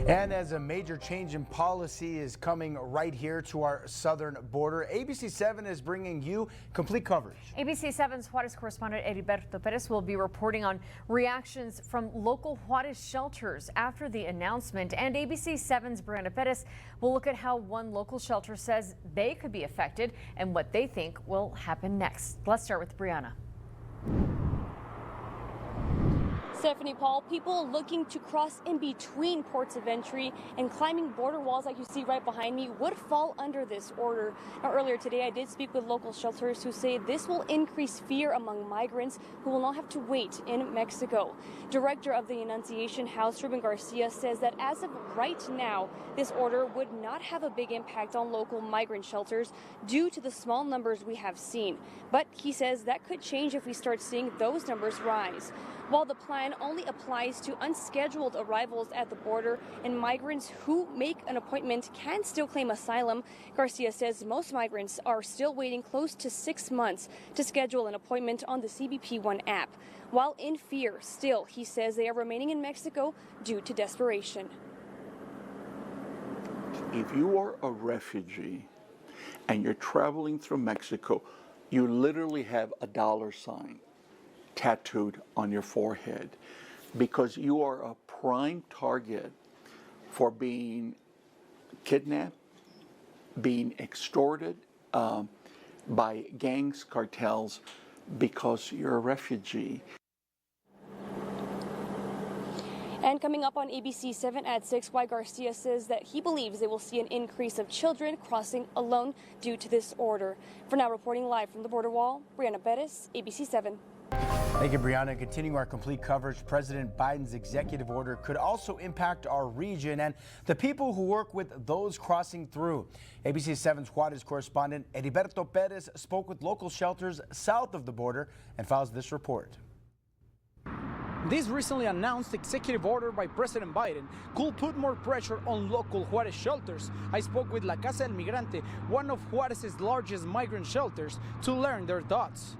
And as a major change in policy is coming right here to our southern border, ABC-7 is bringing you complete coverage. ABC-7's Juarez correspondent Heriberto Perez will be reporting on reactions from local Juarez shelters after the announcement. And ABC-7's Brianna Perez will look at how one local shelter says they could be affected and what they think will happen next. Let's start with Brianna. Stephanie, Paul, people looking to cross in between ports of entry and climbing border walls like you see right behind me would fall under this order. Now, earlier today, I did speak with local shelters who say this will increase fear among migrants who will not have to wait in Mexico. Director of the Annunciation House, Ruben Garcia, says that as of right now, this order would not have a big impact on local migrant shelters due to the small numbers we have seen. But he says that could change if we start seeing those numbers rise. While the plan only applies to unscheduled arrivals at the border and migrants who make an appointment can still claim asylum, Garcia says most migrants are still waiting close to 6 months to schedule an appointment on the CBP One app. While in fear, still, he says they are remaining in Mexico due to desperation. If you are a refugee and you're traveling through Mexico, you literally have a $ tattooed on your forehead because you are a prime target for being kidnapped, being extorted by gangs, cartels, because you're a refugee. And coming up on ABC-7 at 6, Y. Garcia says that he believes they will see an increase of children crossing alone due to this order. For now, reporting live from the border wall, Brianna Perez, ABC-7. Thank you, Brianna. Continuing our complete coverage, President Biden's executive order could also impact our region and the people who work with those crossing through. ABC-7's Juarez correspondent Heriberto Perez spoke with local shelters south of the border and files this report. This recently announced executive order by President Biden could put more pressure on local Juarez shelters. I spoke with La Casa del Migrante, one of Juarez's largest migrant shelters, to learn their thoughts.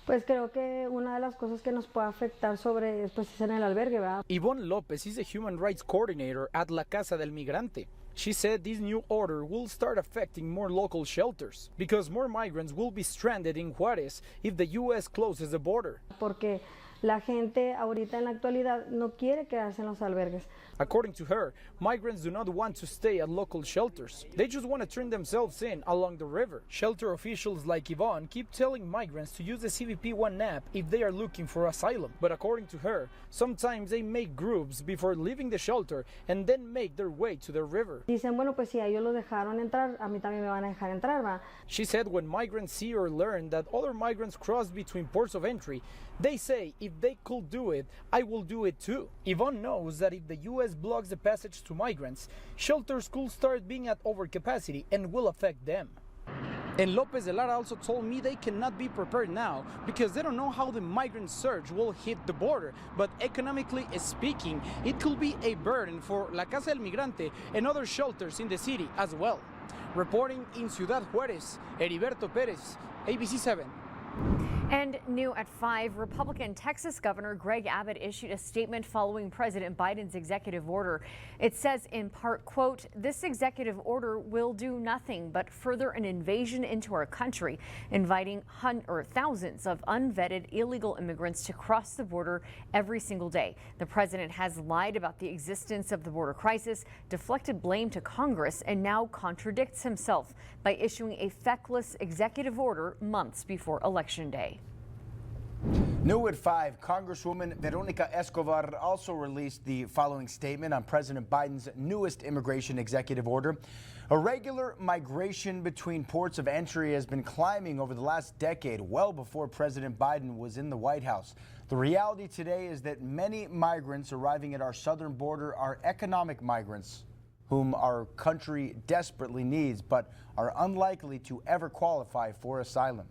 Pues creo que una de las cosas que nos puede afectar sobre pues es en el albergue, ¿verdad? Yvonne Lopez is a human rights coordinator at La Casa del Migrante. She said this new order will start affecting more local shelters because more migrants will be stranded in Juarez if the U.S. closes the border. Porque la gente ahorita en la actualidad no quiere quedarse en los albergues. According to her, migrants do not want to stay at local shelters. They just want to turn themselves in along the river. Shelter officials like Yvonne keep telling migrants to use the CBP One app if they are looking for asylum. But according to her, sometimes they make groups before leaving the shelter and then make their way to the river. Dicen, bueno, pues si a ellos los dejaron entrar, a mí también me van a dejar entrar, ¿va? She said when migrants see or learn that other migrants cross between ports of entry, they say if they could do it, I will do it too. Yvonne knows that if the U.S. blocks the passage to migrants, shelters could start being at overcapacity and will affect them. And Lopez de Lara also told me they cannot be prepared now because they don't know how the migrant surge will hit the border. But economically speaking, it could be a burden for La Casa del Migrante and other shelters in the city as well. Reporting in Ciudad Juárez, Heriberto Perez, ABC-7. And new at 5, Republican Texas Governor Greg Abbott issued a statement following President Biden's executive order. It says in part, quote, this executive order will do nothing but further an invasion into our country, inviting thousands of unvetted illegal immigrants to cross the border every single day. The president has lied about the existence of the border crisis, deflected blame to Congress, and now contradicts himself by issuing a feckless executive order months before Election Day. New at 5, Congresswoman Veronica Escobar also released the following statement on President Biden's newest immigration executive order. Irregular migration between ports of entry has been climbing over the last decade, well before President Biden was in the White House. The reality today is that many migrants arriving at our southern border are economic migrants whom our country desperately needs, but are unlikely to ever qualify for asylum.